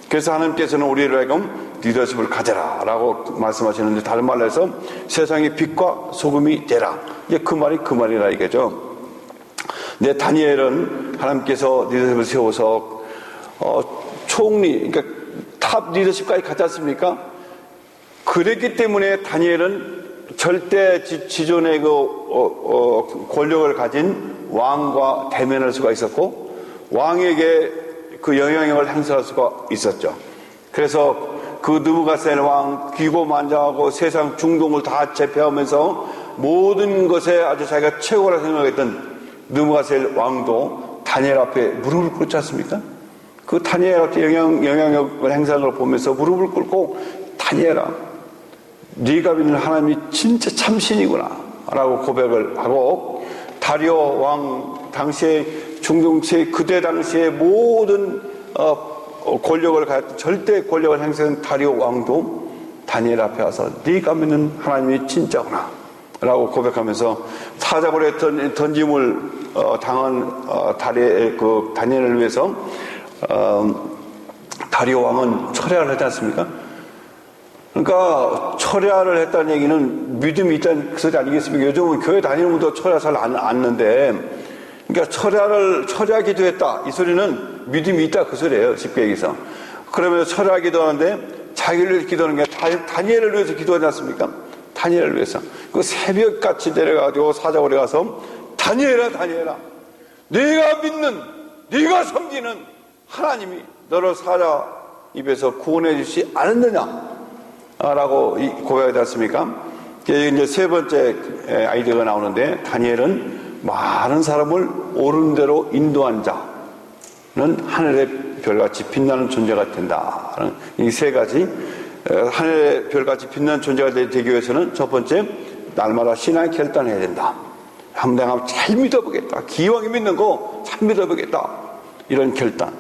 그래서 하나님께서는 우리를 하여금 리더십을 가져라 라고 말씀하시는데, 다른 말로 해서 세상의 빛과 소금이 되라. 이제 그 말이라 이거죠. 근데 다니엘은 하나님께서 리더십을 세워서 그러니까 탑 리더십까지 갔지 않습니까? 그랬기 때문에 다니엘은 절대 지존의 권력을 가진 왕과 대면할 수가 있었고, 왕에게 그 영향력을 행사할 수가 있었죠. 그래서 그 느부갓네살 왕 기고만장하고 세상 중동을 다 제패하면서 모든 것에 아주 자기가 최고라 생각했던 느부갓네살 왕도 다니엘 앞에 무릎을 꿇지 않습니까? 그 다니엘 앞에 영향력을 행사하는 걸 보면서 무릎을 꿇고, 다니엘아, 네가 믿는 하나님이 진짜 참신이구나 라고 고백을 하고, 다리오 왕 당시에 중동 그때 당시에 모든 권력을 가졌던 절대 권력을 행사한 다리오 왕도 다니엘 앞에 와서 네가 믿는 하나님이 진짜구나 라고 고백하면서 사자굴에 던짐을 당한 다니엘을 위해서 다리오 왕은 철야를 했지 않습니까? 그러니까 철야를 했다는 얘기는 믿음이 있다는 그 소리 아니겠습니까? 요즘은 교회 다니는 분도 철야 잘 안 앉는데, 그러니까 철야 기도했다 이 소리는 믿음이 있다 그 소리예요, 쉽게 얘기해서. 그러면서 철야 기도하는데 자기를 위해서 기도하는 게 다니엘을 위해서 기도하지 않습니까? 다니엘을 위해서. 그 새벽같이 내려가지고 사자굴에 가서 다니엘아 네가 믿는, 네가 섬기는 하나님이 너를 사자 입에서 구원해 주시지 않았느냐 라고 고백하지 않습니까? 이제 세 번째 아이디어가 나오는데, 다니엘은 많은 사람을 옳은 대로 인도한 자는 하늘의 별같이 빛나는 존재가 된다. 이 세 가지, 하늘의 별같이 빛나는 존재가 되기 위해서는 첫 번째, 날마다 신앙의 결단을 해야 된다. 내가 잘 믿어보겠다. 기왕에 믿는 거 잘 믿어보겠다. 이런 결단.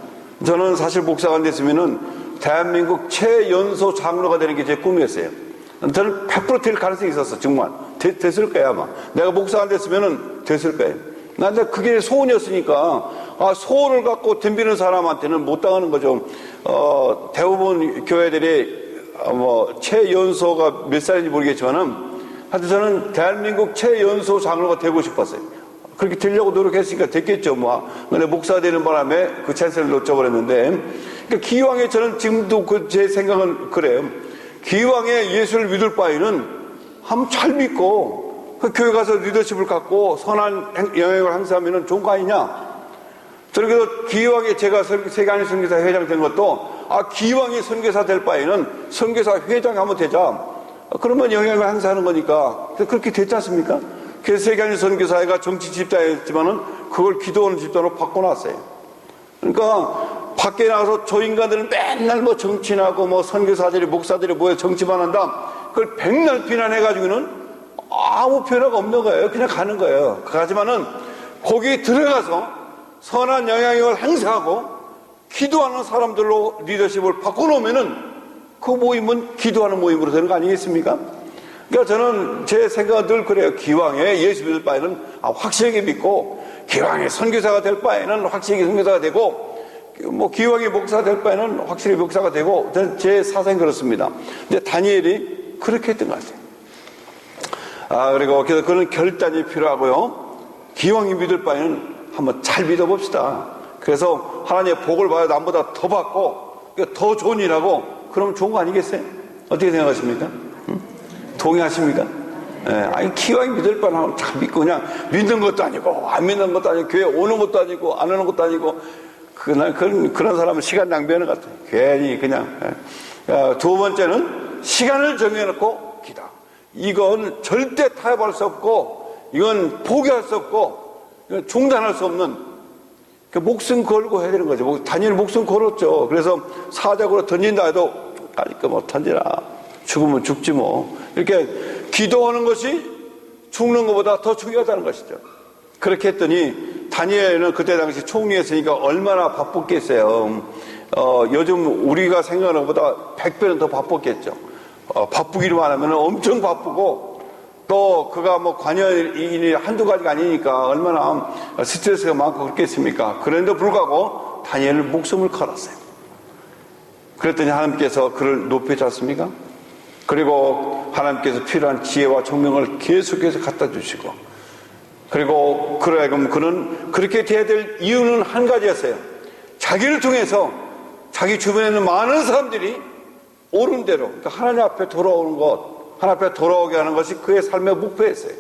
저는 사실 목사가 안 됐으면은 대한민국 최연소 장로가 되는 게 제 꿈이었어요. 저는 100% 될 가능성이 있었어, 정말. 됐을 거야, 아마. 내가 목사가 안 됐으면은 됐을 거예요. 근데 그게 소원이었으니까, 소원을 갖고 덤비는 사람한테는 못 당하는 거죠. 대부분 교회들이, 최연소가 몇 살인지 모르겠지만은, 하여튼 저는 대한민국 최연소 장로가 되고 싶었어요. 그렇게 되려고 노력했으니까 됐겠죠, 근데 목사가 되는 바람에 그 찬스를 놓쳐버렸는데, 그러니까 기왕에 저는 지금도 제 생각은 그래요. 기왕에 예수를 믿을 바에는 한번 잘 믿고 그 교회 가서 리더십을 갖고 선한 영향을 행사하면 좋은 거 아니냐. 저는 그래서 기왕에 제가 세계한인 선교사 회장 된 것도 기왕에 선교사 될 바에는 선교사 회장 한번 되자. 그러면 영향을 행사하는 거니까. 그렇게 됐지 않습니까? 그래서 세계한인 선교사회가 정치 집단이었지만은 그걸 기도하는 집단으로 바꿔놨어요. 그러니까 밖에 나가서 저 인간들은 맨날 뭐 정치인하고 뭐 선교사들이 목사들이 모여 정치만 한다. 그걸 백날 비난해가지고는 아무 변화가 없는 거예요. 그냥 가는 거예요. 가지만은 거기에 들어가서 선한 영향력을 행사하고 기도하는 사람들로 리더십을 바꿔놓으면은 그 모임은 기도하는 모임으로 되는 거 아니겠습니까? 그러니까 저는 제 생각은 늘 그래요. 기왕에 예수 믿을 바에는 확실하게 믿고, 기왕에 선교사가 될 바에는 확실하게 선교사가 되고, 뭐 기왕에 목사가 될 바에는 확실히 목사가 되고, 저는 제 사상이 그렇습니다. 근데 다니엘이 그렇게 했던 것 같아요. 그리고 그래서 그런 결단이 필요하고요. 기왕에 믿을 바에는 한번 잘 믿어봅시다. 그래서 하나님의 복을 받아야 남보다 더 받고 더 좋은 일하고 그러면 좋은 거 아니겠어요? 어떻게 생각하십니까? 동의하십니까? 기왕에 믿을 바는 잘 믿고 그냥 믿는 것도 아니고 안 믿는 것도 아니고 교회 오는 것도 아니고 안 오는 것도 아니고 그런 사람은 시간 낭비하는 것 같아요. 괜히 그냥. 두 번째는 시간을 정해놓고 기도. 이건 절대 타협할 수 없고 이건 포기할 수 없고 중단할 수 없는 목숨 걸고 해야 되는 거죠. 다니엘 목숨 걸었죠. 그래서 사자고로 던진다 해도 아니까 뭐 던지라. 죽으면 죽지 뭐. 이렇게 기도하는 것이 죽는 것보다 더 중요하다는 것이죠. 그렇게 했더니 다니엘은 그때 당시 총리였으니까 얼마나 바쁘겠어요. 요즘 우리가 생각하는 것보다 100배는 더 바빴겠죠. 바쁘기로만 하면 엄청 바쁘고 또 그가 뭐 관여인이 한두 가지가 아니니까 얼마나 스트레스가 많고 그렇겠습니까? 그런데도 불구하고 다니엘은 목숨을 걸었어요. 그랬더니 하나님께서 그를 높이지 않습니까? 그리고 하나님께서 필요한 지혜와 총명을 계속해서 갖다 주시고, 그리고 그는 그렇게 돼야 될 이유는 한 가지였어요. 자기를 통해서 자기 주변에 있는 많은 사람들이 옳은 대로, 그러니까 하나님 앞에 돌아오는 것, 하나님 앞에 돌아오게 하는 것이 그의 삶의 목표였어요.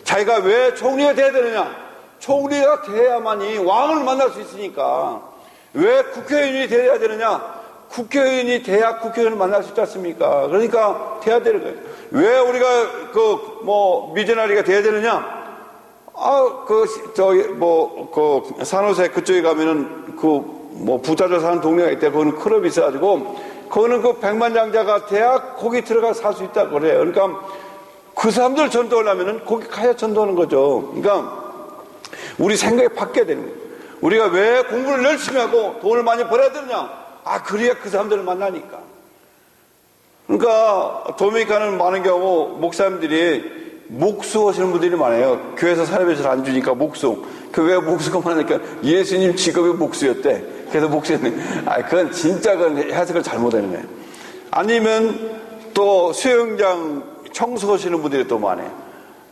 자기가 왜 총리가 돼야 되느냐? 총리가 돼야만이 왕을 만날 수 있으니까. 왜 국회의원이 돼야 되느냐? 국회의원이 돼야 국회의원을 만날 수 있지 않습니까? 그러니까 돼야 되는 거예요. 왜 우리가 미제나리가 돼야 되느냐? 산호세 그쪽에 가면은 부자들 사는 동네가 있대. 거기는 클럽이 있어가지고 그거는 그 백만장자가 돼야 거기 들어가 살 수 있다고 그래요. 그러니까 그 사람들 전도하려면은 거기 가야 전도하는 거죠. 그러니까 우리 생각이 바뀌어야 되는 거예요. 우리가 왜 공부를 열심히 하고 돈을 많이 벌어야 되느냐? 그래야 그 사람들을 만나니까. 그러니까 도미니카는 많은 경우 목사님들이 목수 하시는 분들이 많아요. 교회에서 사례비를 안 주니까 목수. 왜 목수가 많으니까 예수님 직업이 목수였대. 그래서 목수였네. 그건 진짜 해석을 잘못하는 거예요. 아니면 또 수영장 청소하시는 분들이 또 많아요.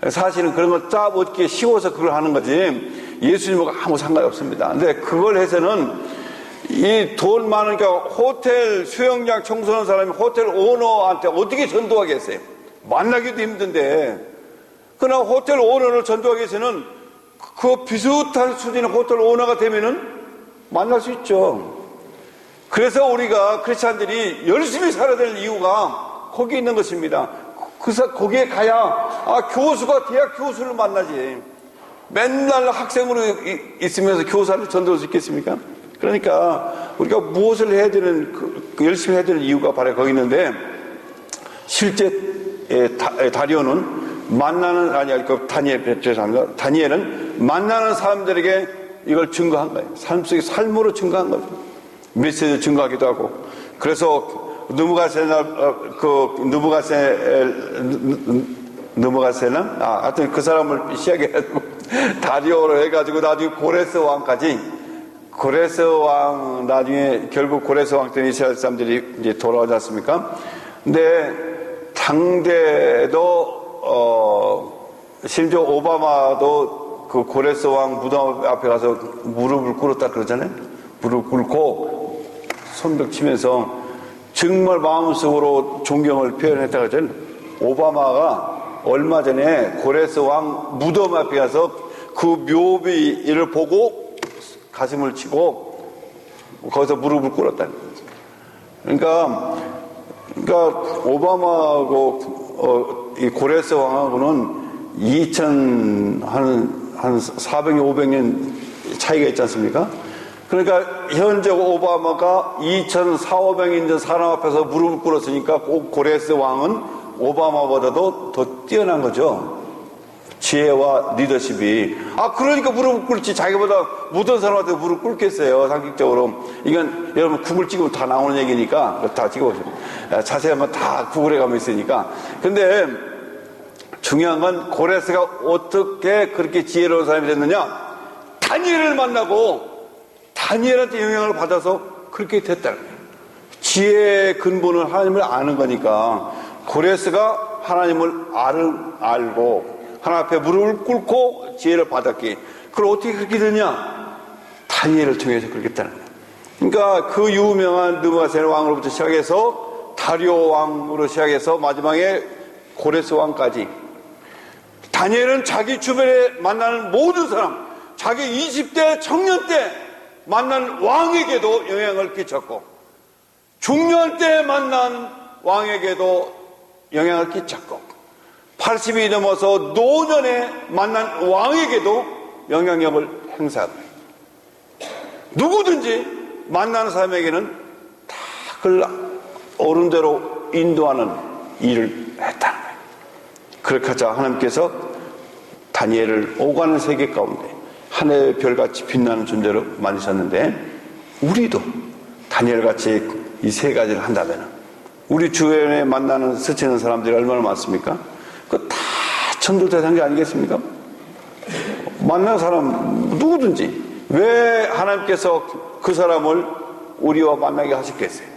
사실은 그런 거 짜붙기 쉬워서 그걸 하는 거지 예수님하고 아무 상관이 없습니다. 근데 그걸 해서는 이 돈 많으니까 호텔 수영장 청소하는 사람이 호텔 오너한테 어떻게 전도하겠어요? 만나기도 힘든데. 그러나 호텔 오너를 전도하기 위해서는 그 비슷한 수준의 호텔 오너가 되면은 만날 수 있죠. 그래서 우리가 크리스찬들이 열심히 살아야 될 이유가 거기 있는 것입니다. 거기에 가야 교수가 대학 교수를 만나지. 맨날 학생으로 있으면서 교사를 전도할 수 있겠습니까? 그러니까 우리가 무엇을 해야 되는 열심히 해야 되는 이유가 바로 거기 있는데, 실제 다리오는 다니엘은 만나는 사람들에게 이걸 증거한 거예요. 삶 속에 삶으로 증거한 거죠. 메시지를 증거하기도 하고. 그래서 느부갓세나 하여튼 그 사람을 시작해가지고 다리오로 해가지고 나중에 고레스 왕까지. 고레스 왕 나중에 결국 고레스 왕 때는 이스라엘 사람들이 이제 돌아오지 않습니까? 근데 당대도 심지어 오바마도 그 고레스 왕 무덤 앞에 가서 무릎을 꿇었다 그러잖아요. 무릎 꿇고 손뼉 치면서 정말 마음속으로 존경을 표현했다가 전 오바마가 얼마 전에 고레스 왕 무덤 앞에 가서 그 묘비를 보고 가슴을 치고 거기서 무릎을 꿇었다는 거죠. 그러니까 오바마하고 이 고레스 왕하고는 한 400년, 500년 차이가 있지 않습니까? 그러니까 현재 오바마가 2400년 전 사람 앞에서 무릎을 꿇었으니까 고레스 왕은 오바마보다도 더 뛰어난 거죠. 지혜와 리더십이. 그러니까 무릎을 꿇지. 자기보다 못한 사람한테 무릎 꿇겠어요, 상식적으로. 이건 여러분 구글 찍으면 다 나오는 얘기니까 다 찍어보세요. 자세한 건 다 구글에 가면 있으니까. 근데 중요한 건 고레스가 어떻게 그렇게 지혜로운 사람이 됐느냐? 다니엘을 만나고 다니엘한테 영향을 받아서 그렇게 됐다는 거예요. 지혜의 근본은 하나님을 아는 거니까 고레스가 하나님을 알고 하나님 앞에 무릎을 꿇고 지혜를 받았기에 그걸 어떻게 그렇게 되냐? 다니엘을 통해서 그렇게 됐다는 거예요. 그러니까 그 유명한 느부갓네살 왕으로부터 시작해서 다리오 왕으로 시작해서 마지막에 고레스 왕까지 다니엘은 자기 주변에 만나는 모든 사람, 자기 20대 청년 때 만난 왕에게도 영향을 끼쳤고 중년 때 만난 왕에게도 영향을 끼쳤고 80이 넘어서 노년에 만난 왕에게도 영향력을 행사하고 누구든지 만나는 사람에게는 다 그걸 옳은 대로 인도하는 일을 했다는 거예요. 그렇게 하자 하나님께서 다니엘을 오가는 세계 가운데 하늘의 별같이 빛나는 존재로 만드셨는데 우리도 다니엘같이 이 세 가지를 한다면 우리 주변에 만나는 스치는 사람들이 얼마나 많습니까? 그거 다 천도대상자 아니겠습니까? 만난 사람 누구든지 왜 하나님께서 그 사람을 우리와 만나게 하셨겠어요?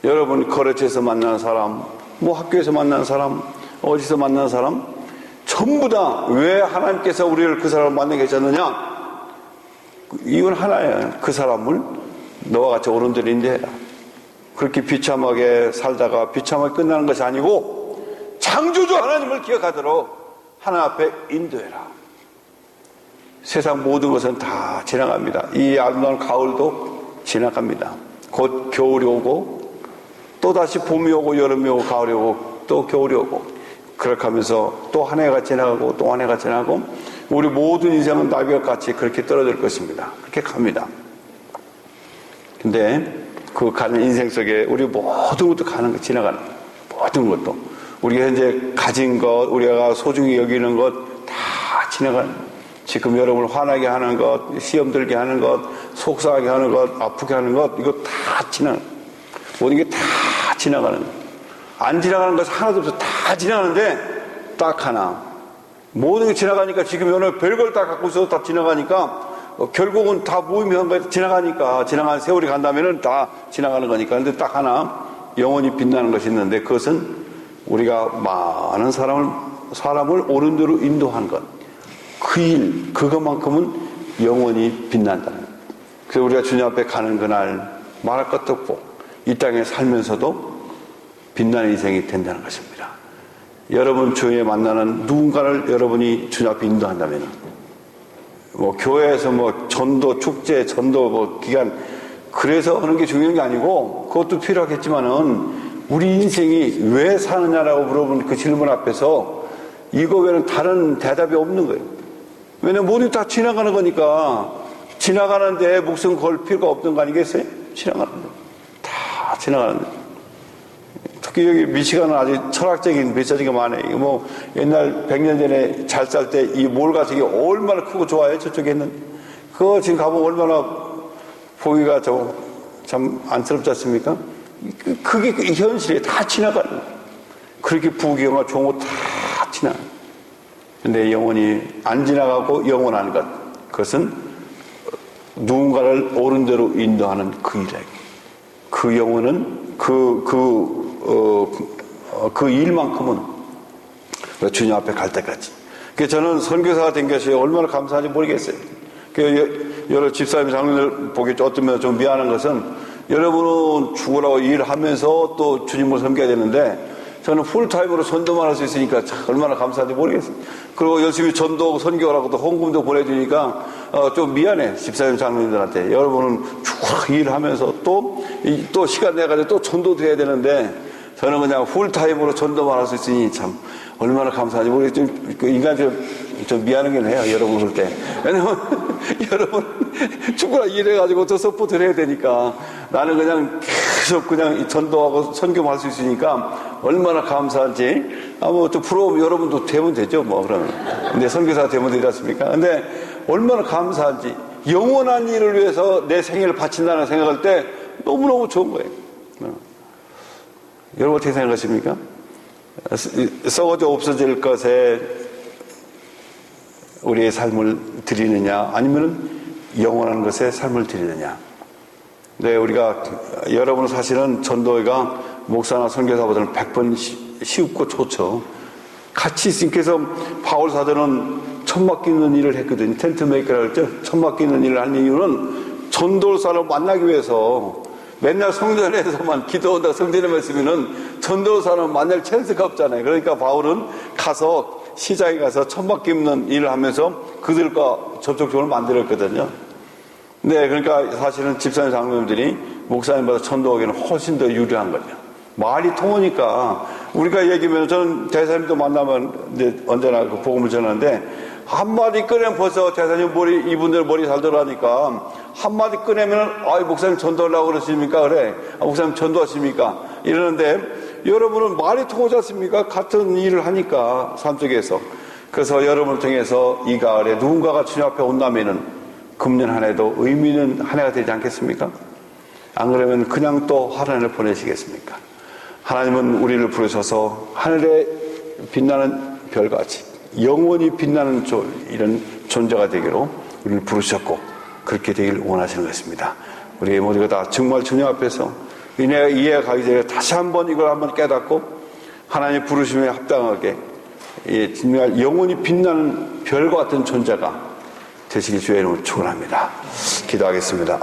여러분 거래처에서 만나는 사람, 뭐 학교에서 만나는 사람, 어디서 만나는 사람 전부 다 왜 하나님께서 우리를 그 사람을 만나게 하셨느냐? 이건 하나예요. 그 사람을 너와 같이 옳은 대로 인도해라. 그렇게 비참하게 살다가 비참하게 끝나는 것이 아니고 창조주 하나님을 기억하도록 하나님 앞에 인도해라. 세상 모든 것은 다 지나갑니다. 이 아름다운 가을도 지나갑니다. 곧 겨울이 오고 또다시 봄이 오고 여름이 오고 가을이 오고 또 겨울이 오고 그렇게 하면서 또 한 해가 지나가고 또 한 해가 지나고 우리 모든 인생은 나비같이 그렇게 떨어질 것입니다. 그렇게 갑니다. 근데 그 가는 인생 속에 우리 모든 것도 가는 거 지나가는 거예요. 모든 것도 우리가 현재 가진 것 우리가 소중히 여기는 것 다 지나가는 거예요. 지금 여러분을 화나게 하는 것 시험 들게 하는 것 속상하게 하는 것 아프게 하는 것 이거 다 지나가는 거예요. 모든 게 다 지나가는 거예요. 안 지나가는 것이 하나도 없어. 다 지나가는데 딱 하나 모든 게 지나가니까 지금 오늘 별걸 다 갖고 있어도 다 지나가니까 결국은 다 모이면 지나가니까 지나가는 세월이 간다면은 다 지나가는 거니까. 근데 딱 하나 영원히 빛나는 것이 있는데 그것은 우리가 많은 사람을 옳은 대로 인도한 것. 그 일, 그것만큼은 영원히 빛난다는 거예요. 그래서 우리가 주님 앞에 가는 그날 말할 것도 없고 이 땅에 살면서도 빛나는 인생이 된다는 것입니다. 여러분 주위에 만나는 누군가를 여러분이 주님 앞에 인도한다면 뭐 교회에서 뭐 전도 축제 전도 뭐 기간 그래서 하는 게 중요한 게 아니고 그것도 필요하겠지만은 우리 인생이 왜 사느냐라고 물어보는 그 질문 앞에서 이거 외에는 다른 대답이 없는 거예요. 왜냐면 모두 다 지나가는 거니까 지나가는데 목숨 걸 필요가 없는 거 아니겠어요? 지나가는데 다 지나가는데 특히 여기 미시간은 아주 철학적인 메시지가 많아요. 이거 뭐 옛날 100년 전에 잘 살 때 이 몰 같은 게 얼마나 크고 좋아요. 저쪽에 있는 그거 지금 가보면 얼마나 보기가 참 안쓰럽지 않습니까? 그게 현실에 다 지나가는 거예요. 그렇게 부귀영화 좋은 거 다 지나가는 거예요. 근데 영원히 안 지나가고 영원한 것 그것은 누군가를 옳은 대로 인도하는 그 일이에요. 그 영혼은 그 일만큼은 주님 앞에 갈 때까지. 그래서 저는 선교사가 된 것이 얼마나 감사한지 모르겠어요. 여러 집사님 장로들 보기 어떤 면에서 좀 미안한 것은 여러분은 죽으라고 일하면서 또 주님을 섬겨야 되는데 저는 풀타임으로 전도만 할 수 있으니까 참 얼마나 감사한지 모르겠어요. 그리고 열심히 전도 선교하라고 또 헌금도 보내주니까 좀 미안해. 집사님 장로님들한테. 여러분은 죽으라고 일하면서 또 시간 내가지고 또 전도도 해야 되는데 저는 그냥 풀타임으로 전도만 할 수 있으니 참 얼마나 감사한지 모르겠어요. 인간적으로 좀 미안하긴 해요. 여러분 볼 때. 왜냐면 여러분 죽으라 일해가지고 또 서포트를 해야 되니까 나는 그냥 계속 그냥 전도하고 선교만 할 수 있으니까 얼마나 감사한지. 좀 부러우면 여러분도 되면 되죠. 뭐 그러면. 근데 선교사가 되면 되지 않습니까? 근데 얼마나 감사한지. 영원한 일을 위해서 내 생애를 바친다는 생각할 때 너무너무 좋은 거예요. 여러분 어떻게 생각하십니까? 썩어져 없어질 것에 우리의 삶을 드리느냐 아니면 영원한 것에 삶을 드리느냐. 네, 우리가 여러분 사실은 전도회가 목사나 선교사보다는 100번 쉽고 좋죠. 같이 있으니까 바울 사도는 천막 끼는 일을 했거든요. 텐트 메이커라고 했죠. 천막 끼는 일을 하는 이유는 전도사를 만나기 위해서 맨날 성전에서만 기도한다고 성전에만 있으면은 전도사를 만날 찬스가 없잖아요. 그러니까 바울은 가서 시장에 가서 천막 깁는 일을 하면서 그들과 접촉점을 만들었거든요. 네, 그러니까 사실은 집사님 장로님들이 목사님보다 전도하기는 훨씬 더 유리한 거죠. 말이 통하니까 우리가 얘기하면 저는 대사님도 만나면 이제 언제나 그 복음을 전하는데 한마디 꺼내면 벌써 대사님 이분들 머리 잘 들어가니까 한마디 꺼내면 목사님 전도하려고 그러십니까? 그래. 목사님 전도하십니까? 이러는데 여러분은 말이 통하지 않습니까? 같은 일을 하니까 삶 속에서. 그래서 여러분을 통해서 이 가을에 누군가가 주님 앞에 온다면은 금년 한 해도 의미 있는 한 해가 되지 않겠습니까? 안 그러면 그냥 또 하늘을 보내시겠습니까? 하나님은 우리를 부르셔서 하늘에 빛나는 별같이 영원히 빛나는 이런 존재가 되기로 우리를 부르셨고 그렇게 되길 원하시는 것입니다. 우리 모두가 다 정말 주님 앞에서 이해가 가기 전에 다시 한번 이걸 한번 깨닫고 하나님의 부르심에 합당하게 정말 영원히 빛나는 별과 같은 존재가 되시길 주의 이름으로 축원합니다. 기도하겠습니다.